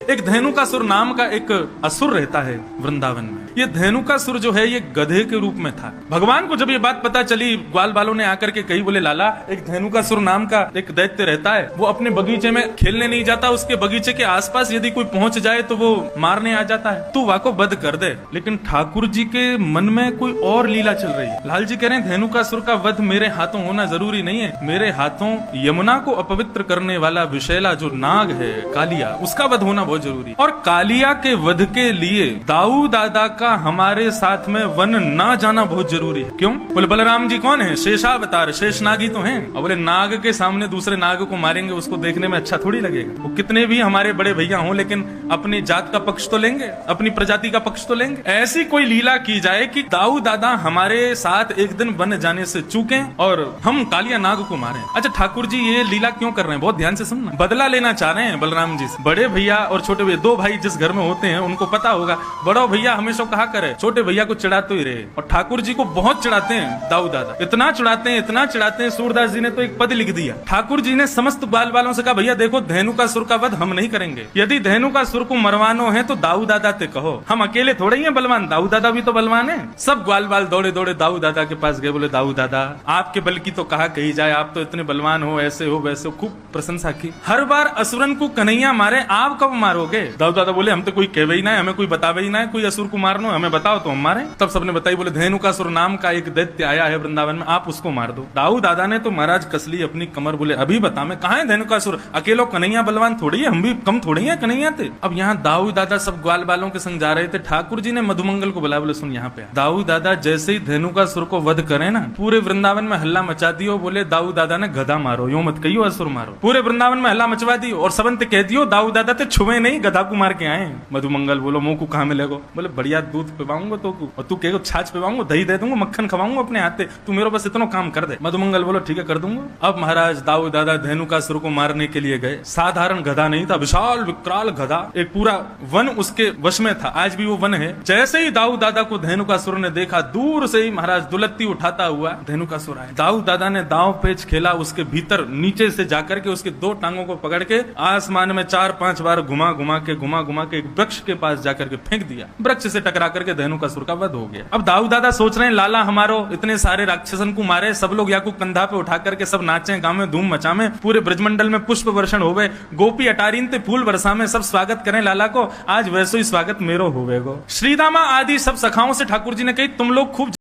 एक धेनुकासुर नाम का एक असुर रहता है वृंदावन में। ये धेनुकासुर जो है ये गधे के रूप में था। भगवान को जब ये बात पता चली, ग्वाल बालों ने आकर के कही, बोले लाला एक धेनुकासुर नाम का एक दैत्य रहता है, वो अपने बगीचे में खेलने नहीं जाता, उसके बगीचे के आसपास यदि कोई पहुंच जाए तो वो मारने आ जाता है, तू वाको बद कर दे। लेकिन ठाकुर जी के मन में कोई और लीला चल रही है। लाल जी कह रहे हैं धेनुकासुर का वध मेरे हाथों होना जरूरी नहीं है, मेरे हाथों यमुना को अपवित्र करने वाला विशैला जो नाग है कालिया, उसका वध होना बहुत जरूरी है। और कालिया के वध के लिए दाऊ दादा का हमारे साथ में वन ना जाना बहुत जरूरी है। क्यों? बोले बलराम जी कौन है? शेषावतार, शेष नाग ही तो हैं। और बोले नाग के सामने दूसरे नाग को मारेंगे, उसको देखने में अच्छा थोड़ी लगेगा। वो कितने भी हमारे बड़े भैया हों, लेकिन अपनी जात का पक्ष तो लेंगे, अपनी प्रजाति का पक्ष तो लेंगे। ऐसी कोई लीला की जाए कि दाऊ दादा हमारे साथ एक दिन वन जाने से चूकें और हम कालिया नाग को मारें। अच्छा ठाकुर जी ये लीला क्यों कर रहे हैं? बहुत ध्यान से सुनना। बदला लेना चाह रहे हैं बलराम जी से। बड़े भैया और छोटे भैया, दो भाई जिस घर में होते हैं उनको पता होगा, बड़ो भैया हमेशा कहा करे छोटे भैया को चिढ़ाते ही रहे। और ठाकुर जी को बहुत चिढ़ाते हैं दाऊ दादा, इतना चिढ़ाते हैं, इतना चिढ़ाते हैं, सूरदास जी ने तो एक पद लिख दिया। ठाकुर जी ने समस्त बाल बालों से कहा भैया देखो धेनुकासुर का वध हम नहीं करेंगे, यदि धेनुकासुर को मरवानो है तो दाऊ दादा ते कहो, हम अकेले थोड़े ही हैं बलवान, दाऊ दादा भी तो बलवान है। सब ग्वाल बाल दौड़े दौड़े दाऊ दादा के पास गए, बोले दाऊ दादा आपके बल की तो कहा कही जाए, आप तो इतने बलवान हो, ऐसे हो वैसे हो, खूब प्रशंसा की। हर बार असुरन को कन्हैया मारे, आप कब मारोगे? दाऊ दादा बोले हम तो कोई कहवे ही ना है, हमें कोई बतावे ही ना है, कोई असुर को मारनो हमें बताओ तो हम मारे। तब सबने बताई, बोले धेनुकासुर नाम का एक दैत्य आया है वृंदावन में, आप उसको मार दो। दाऊ दादा ने तो महाराज कसली अपनी कमर, बोले अभी बता मैं कहा है धेनुकासुर, अकेलो कन्हैया बलवान थोड़ी है, हम भी कम थोड़ी है कन्हैया थे। अब यहाँ दाऊ दादा सब ग्वाल बालों के संग जा रहे थे, ठाकुर जी ने मधुमंगल को बुलाया, बोले सुन यहाँ पे। दाऊ दादा जैसे ही धेनुकासुर को वध करे ना, पूरे वृंदावन में हल्ला मचा दियो, बोले दाऊ दादा ने गधा मारो, यो मत कहियो असुर मारो। पूरे वृंदावन में हल्ला मचवा दियो और सबंत कह दियो दाऊ दादा ते छुए नहीं, गधा को मार के आए। मधुमंगल बोलो मुंह को कहाँ मिलेगा? बोले बढ़िया दूध पिवाऊंगा तो और तू कहेगा छाछ पिवाऊंगा, दही दे दूंगा, मक्खन खवाऊंगा अपने हाथे, तू मेरे बस इतना काम कर दे। मधुमंगल बोलो ठीक है कर दूंगा। अब महाराज दाऊ दादा धेनुकासुर को मारने के लिए गए। साधारण गधा नहीं था, विशाल विकराल गधा, एक पूरा वन उसके वश में था, आज भी वो वन है। जैसे ही दाऊ दादा को धेनुकासुर ने देखा, दूर से ही महाराज दुलत्ती उठाता हुआ धेनुकासुर आया। दाऊ दादा ने दांव पेच खेला, उसके भीतर नीचे से जाकर के उसके दो टांगों को पकड़ के आसमान में 4-5 बार घुमा घुमा के एक वृक्ष के पास जाकर के फेंक दिया। वृक्ष से टकरा करके धेनुकासुर का वध हो गया। अब दाऊ दादा सोच रहे हैं लाला हमारो इतने सारे राक्षसन को मारे, सब लोग या को कंधा पे उठा करके सब नाचे गाँव में धूम मचा में, पूरे ब्रजमंडल में पुष्प वर्षण होवे, गोपी अटारीन ते फूल वर्षा में सब स्वागत करें लाला को, आज वैसे ही स्वागत मेरो होवेगो। श्रीदामा आदि सब सखाओं से ठाकुर जी ने कही तुम लोग खूब